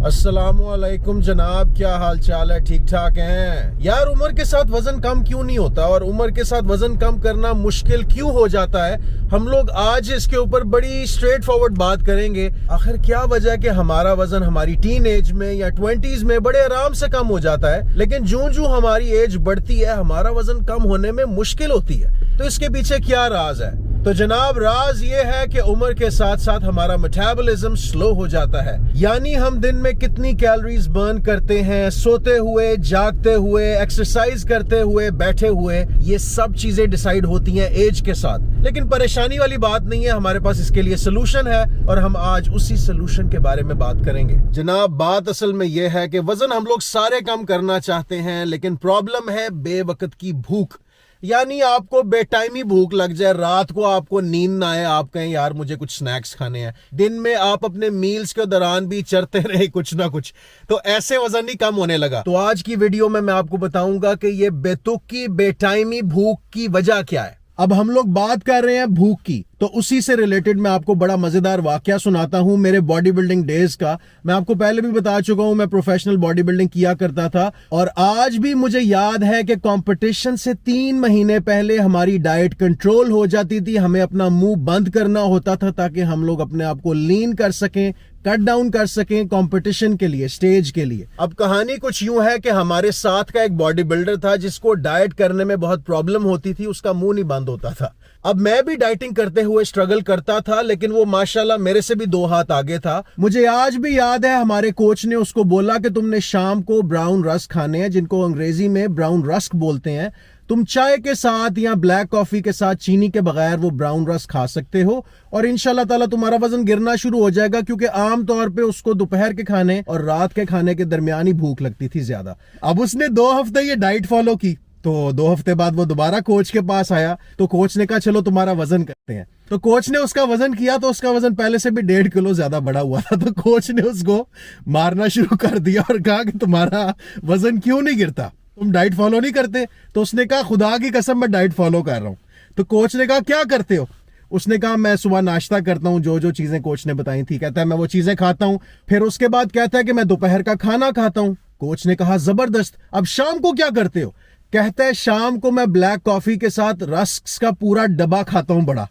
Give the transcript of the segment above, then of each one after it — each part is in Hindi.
अस्सलामुअलैकुम जनाब, क्या हाल चाल है? ठीक ठाक हैं यार। उम्र के साथ वजन कम क्यों नहीं होता और उम्र के साथ वजन कम करना मुश्किल क्यों हो जाता है? हम लोग आज इसके ऊपर बड़ी स्ट्रेट फॉरवर्ड बात करेंगे। आखिर क्या वजह है कि हमारा वजन हमारी टीन एज में या 20s में बड़े आराम से कम हो जाता है, लेकिन जूं जूं हमारी एज बढ़ती है हमारा वजन कम होने में मुश्किल होती है। तो इसके पीछे क्या राज है? तो जनाब, राज ये है कि उम्र के साथ साथ हमारा मेटाबॉलिज्म स्लो हो जाता है। यानी हम दिन में कितनी कैलोरीज बर्न करते हैं, सोते हुए, जागते हुए, एक्सरसाइज करते हुए, बैठे हुए, ये सब चीजें डिसाइड होती हैं एज के साथ। लेकिन परेशानी वाली बात नहीं है, हमारे पास इसके लिए सोल्यूशन है और हम आज उसी सोल्यूशन के बारे में बात करेंगे। जनाब, बात असल में यह है कि वजन हम लोग सारे कम करना चाहते हैं, लेकिन प्रॉब्लम है बेवकत की भूख। यानी आपको बेटाइमी भूख लग जाए, रात को आपको नींद ना आए, आप कहें यार मुझे कुछ स्नैक्स खाने हैं। दिन में आप अपने मील्स के दौरान भी चरते रहे कुछ ना कुछ, तो ऐसे वजन ही कम होने लगा। तो आज की वीडियो में मैं आपको बताऊंगा कि ये बेतुकी बेटाइमी भूख की वजह क्या है। अब हम लोग बात कर रहे हैं भूख की, तो उसी से रिलेटेड मैं आपको बड़ा मजेदार वाकया सुनाता हूं मेरे बॉडी बिल्डिंग डेज का। मैं आपको पहले भी बता चुका हूं, मैं प्रोफेशनल बॉडी बिल्डिंग किया करता था और आज भी मुझे याद है कि कंपटीशन से 3 महीने पहले हमारी डाइट कंट्रोल हो जाती थी। हमें अपना मुंह बंद करना होता था ताकि हम लोग अपने आप को लीन कर सकें, कट डाउन कर सकें कंपटीशन के लिए, स्टेज के लिए। अब कहानी कुछ यूं है कि हमारे साथ का एक बॉडी बिल्डर था जिसको डाइट करने में बहुत प्रॉब्लम होती थी, उसका मुंह नहीं बंद होता था। अब मैं भी डाइटिंग करते हुए स्ट्रगल करता था, लेकिन वो माशाल्लाह मेरे से भी 2 हाथ आगे था। मुझे आज भी याद है हमारे कोच ने उसको बोला कि तुमने शाम को ब्राउन रस्क खाने हैं, जिनको अंग्रेजी में ब्राउन रस्क बोलते हैं। तुम चाय के साथ या ब्लैक कॉफी के साथ चीनी के बगैर वो ब्राउन रस्क खा सकते हो और इंशाल्लाह ताला तुम्हारा वजन गिरना शुरू हो जाएगा, क्योंकि आमतौर पे उसको दोपहर के खाने और रात के खाने के दरमियान ही भूख लगती थी ज्यादा। अब उसने 2 हफ्ते ये डाइट फॉलो की, तो 2 हफ्ते बाद वो दोबारा कोच के पास आया, तो कोच ने कहा चलो तुम्हारा वजन करते हैं। तो कोच ने उसका वजन किया, तो उसका वजन पहले से भी 1.5 किलो ज्यादा बढ़ा हुआ था। तो कोच ने उसको मारना शुरू कर दिया और कहा कि तुम्हारा वजन क्यों नहीं गिरता, तुम डाइट फॉलो नहीं करते? तो उसने कहा खुदा की कसम मैं डाइट फॉलो कर रहा हूं। तो कोच ने कहा क्या करते हो? उसने कहा मैं सुबह नाश्ता करता हूं, जो जो चीजें कोच ने बताई थी। कहता है मैं वो चीजें खाता हूं, फिर उसके बाद कहता है कि मैं दोपहर का खाना खाता हूं। कोच ने कहा जबरदस्त, अब शाम को क्या करते हो? कहता है शाम को मैं ब्लैक कॉफी के साथ रस्क का पूरा डब्बा खाता हूं बड़ा।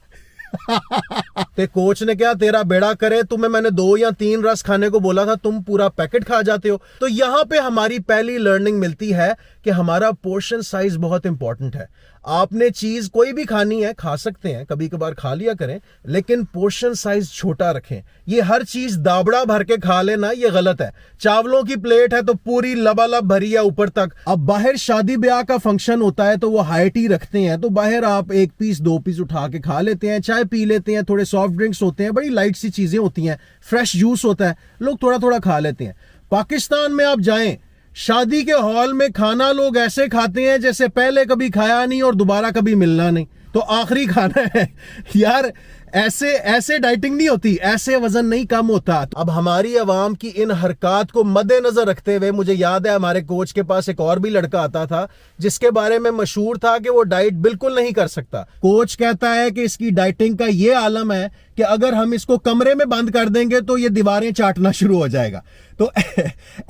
ते कोच ने क्या तेरा बेड़ा करे, तुम्हें मैंने 2 या 3 रस खाने को बोला था, तुम पूरा पैकेट खा जाते हो। तो यहां पे हमारी पहली लर्निंग मिलती है कि हमारा पोर्शन साइज बहुत इंपॉर्टेंट है। आपने चीज कोई भी खानी है, खा सकते हैं, कभी कभार खा लिया करें, लेकिन पोर्शन साइज छोटा रखें। ये हर चीज दाबड़ा भर के खा लेना, ये गलत है। चावलों की प्लेट है तो पूरी लबालब भरी है ऊपर तक। अब बाहर शादी ब्याह का फंक्शन होता है तो वो हाई टी रखते हैं, तो बाहर आप 1 पीस 2 पीस उठा के खा लेते हैं, चाय पी लेते हैं, थोड़े सॉफ्ट ड्रिंक्स होते हैं, बड़ी लाइट सी चीजें होती हैं, फ्रेश जूस होता है, लोग थोड़ा थोड़ा खा लेते हैं। पाकिस्तान में आप जाएं, शादी के हॉल में खाना लोग ऐसे खाते हैं जैसे पहले कभी खाया नहीं और दोबारा कभी मिलना नहीं, तो आखिरी खाना है। यार ऐसे डाइटिंग नहीं होती, ऐसे वजन नहीं कम होता। अब हमारी अवाम की इन हरकत को मद्देनजर रखते हुए मुझे याद है हमारे कोच के पास एक और भी लड़का आता था जिसके बारे में मशहूर था कि वो डाइट बिल्कुल नहीं कर सकता। कोच कहता है कि इसकी डाइटिंग का ये आलम है कि अगर हम इसको कमरे में बंद कर देंगे तो ये दीवारें चाटना शुरू हो जाएगा। तो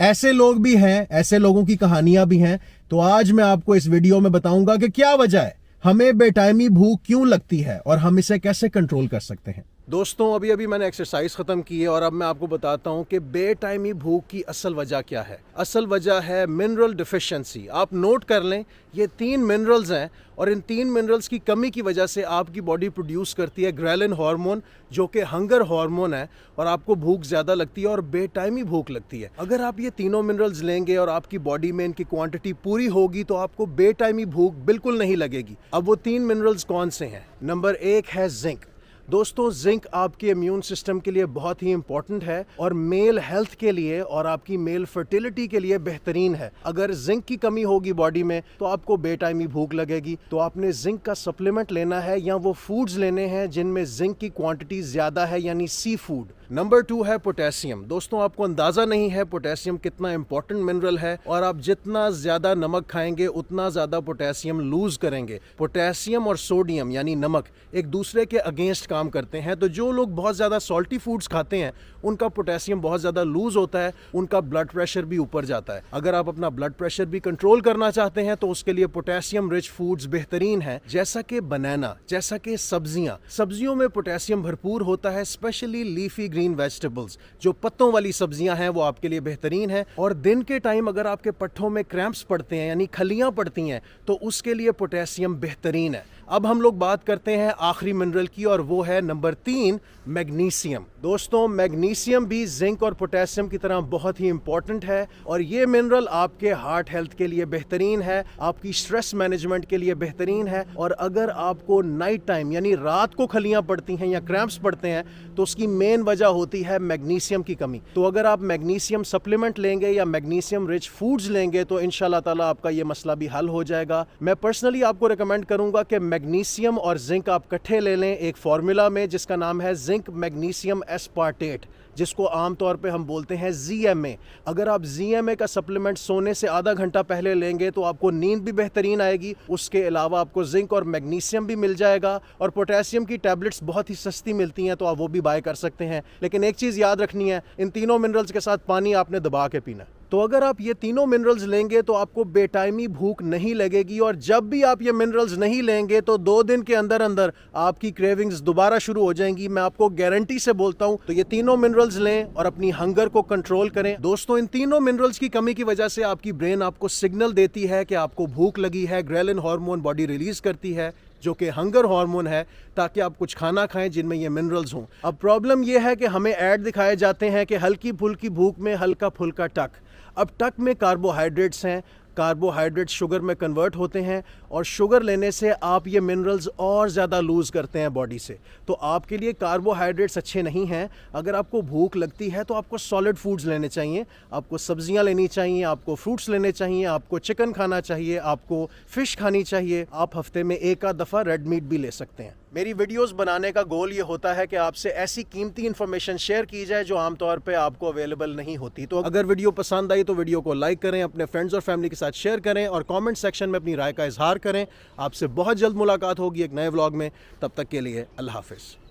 ऐसे लोग भी हैं, ऐसे लोगों की कहानियां भी हैं। तो आज मैं आपको इस वीडियो में बताऊंगा कि क्या वजह है, हमें बेटाइमी भूख क्यों लगती है और हम इसे कैसे कंट्रोल कर सकते हैं। दोस्तों, अभी मैंने एक्सरसाइज खत्म की है और अब मैं आपको बताता हूं कि बेटाइमी भूख की असल वजह क्या है। असल वजह है मिनरल डिफिशिएंसी। आप नोट कर लें, ये 3 मिनरल्स हैं और इन 3 मिनरल्स की कमी की वजह से आपकी बॉडी प्रोड्यूस करती है ग्रेलिन हार्मोन, जो कि हंगर हार्मोन है, और आपको भूख ज्यादा लगती है और बेटाइमी भूख लगती है। अगर आप ये तीनों मिनरल्स लेंगे और आपकी बॉडी में इनकी क्वांटिटी पूरी होगी तो आपको बेटाइमी भूख बिल्कुल नहीं लगेगी। अब वो 3 मिनरल्स कौन से हैं? नंबर 1 है जिंक। दोस्तों, जिंक आपके इम्यून सिस्टम के लिए बहुत ही इंपॉर्टेंट है और मेल हेल्थ के लिए और आपकी मेल फर्टिलिटी के लिए बेहतरीन है। अगर जिंक की कमी होगी बॉडी में तो आपको बेटाइमी भूख लगेगी। तो आपने जिंक का सप्लीमेंट लेना है या वो फूड्स लेने हैं जिनमें जिंक की क्वांटिटी ज्यादा है, यानी सी फूड। नंबर 2 है पोटेशियम। दोस्तों, आपको अंदाजा नहीं है पोटेशियम कितना इंपॉर्टेंट मिनरल है और आप जितना ज्यादा नमक खाएंगे उतना ज्यादा पोटेशियम लूज करेंगे। पोटेशियम और सोडियम यानी नमक एक दूसरे के अगेंस्ट काम करते हैं। तो जो लोग बहुत ज़्यादा सॉल्टी फूड्स खाते हैं उनका पोटेशियम बहुत ज़्यादा लूज होता है, उनका ब्लड प्रेशर भी ऊपर जाता है। अगर आप अपना ब्लड प्रेशर भी कंट्रोल करना चाहते हैं तो उसके लिए पोटेशियम रिच फूड्स बेहतरीन है, जैसा कि बनाना, जैसा कि सब्जियों में पोटेशियम भरपूर होता है, स्पेशली लीफी ग्रीन वेजिटेबल्स, जो पत्तों वाली सब्जियां हैं वो आपके लिए बेहतरीन है। और दिन के टाइम अगर आपके पट्ठों में क्रैम्प्स पड़ते हैं यानी खलियां पड़ती हैं तो उसके लिए पोटेशियम बेहतरीन है। अब हम लोग बात करते हैं आखिरी मिनरल की और वो है नंबर 3 मैग्नीशियम। दोस्तों मैग्नीशियम भी जिंक और पोटेशियम की तरह बहुत ही इंपॉर्टेंट है और ये मिनरल आपके हार्ट हेल्थ के लिए बेहतरीन है, आपकी स्ट्रेस मैनेजमेंट के लिए बेहतरीन है। और अगर आपको नाइट टाइम यानी रात को खलियां पड़ती हैं या क्रैम्प्स पड़ते हैं तो उसकी मेन वजह होती है मैग्नीशियम की कमी। तो अगर आप मैग्नीशियम सप्लीमेंट लेंगे या मैग्नीशियम रिच फूड्स लेंगे तो इंशाल्लाह ताला आपका ये मसला भी हल हो जाएगा। मैं पर्सनली आपको रिकमेंड करूंगा कि मैग्नीशियम और जिंक आप इकट्ठे ले लें एक फार्मूला में जिसका नाम है जिंक मैग्नीशियम एस्पार्टेट, जिसको आमतौर पे हम बोलते हैं ZMA। अगर आप ZMA का सप्लीमेंट सोने से आधा घंटा पहले लेंगे तो आपको नींद भी बेहतरीन आएगी, उसके अलावा आपको जिंक और मैग्नीशियम भी मिल जाएगा। और पोटेशियम की टैबलेट्स बहुत ही सस्ती मिलती हैं तो आप वो भी बाय कर सकते हैं। लेकिन एक चीज़ याद रखनी है, इन तीनों मिनरल्स के साथ पानी आपने दबा के पीना। तो अगर आप ये तीनों मिनरल्स लेंगे तो आपको बेटाइमी भूख नहीं लगेगी और जब भी आप ये मिनरल्स नहीं लेंगे तो 2 दिन के अंदर अंदर आपकी क्रेविंग्स दोबारा शुरू हो जाएंगी, मैं आपको गारंटी से बोलता हूं। तो ये तीनों मिनरल्स लें और अपनी हंगर को कंट्रोल करें। दोस्तों इन तीनों मिनरल्स की कमी की वजह से आपकी ब्रेन आपको सिग्नल देती है कि आपको भूख लगी है, ग्रेलिन हार्मोन बॉडी रिलीज करती है जो कि हंगर हार्मोन है, ताकि आप कुछ खाना खाएं जिनमें ये मिनरल्स हों। अब प्रॉब्लम ये है कि हमें ऐड दिखाए जाते हैं कि हल्की फुल्की भूख में हल्का फुल्का टक। अब टक में कार्बोहाइड्रेट्स हैं, कार्बोहाइड्रेट शुगर में कन्वर्ट होते हैं और शुगर लेने से आप ये मिनरल्स और ज़्यादा लूज़ करते हैं बॉडी से। तो आपके लिए कार्बोहाइड्रेट्स अच्छे नहीं हैं। अगर आपको भूख लगती है तो आपको सॉलिड फूड्स लेने चाहिए, आपको सब्जियां लेनी चाहिए, आपको फ्रूट्स लेने चाहिए, आपको चिकन खाना चाहिए, आपको फ़िश खानी चाहिए। आप हफ्ते में एक आध दफ़ा रेड मीट भी ले सकते हैं। मेरी वीडियोस बनाने का गोल ये होता है कि आपसे ऐसी कीमती इन्फॉर्मेशन शेयर की जाए जो आमतौर पे आपको अवेलेबल नहीं होती। तो अगर वीडियो पसंद आई तो वीडियो को लाइक करें, अपने फ्रेंड्स और फैमिली के साथ शेयर करें और कमेंट सेक्शन में अपनी राय का इजहार करें। आपसे बहुत जल्द मुलाकात होगी एक नए व्लॉग में, तब तक के लिए अल्लाह हाफिज़।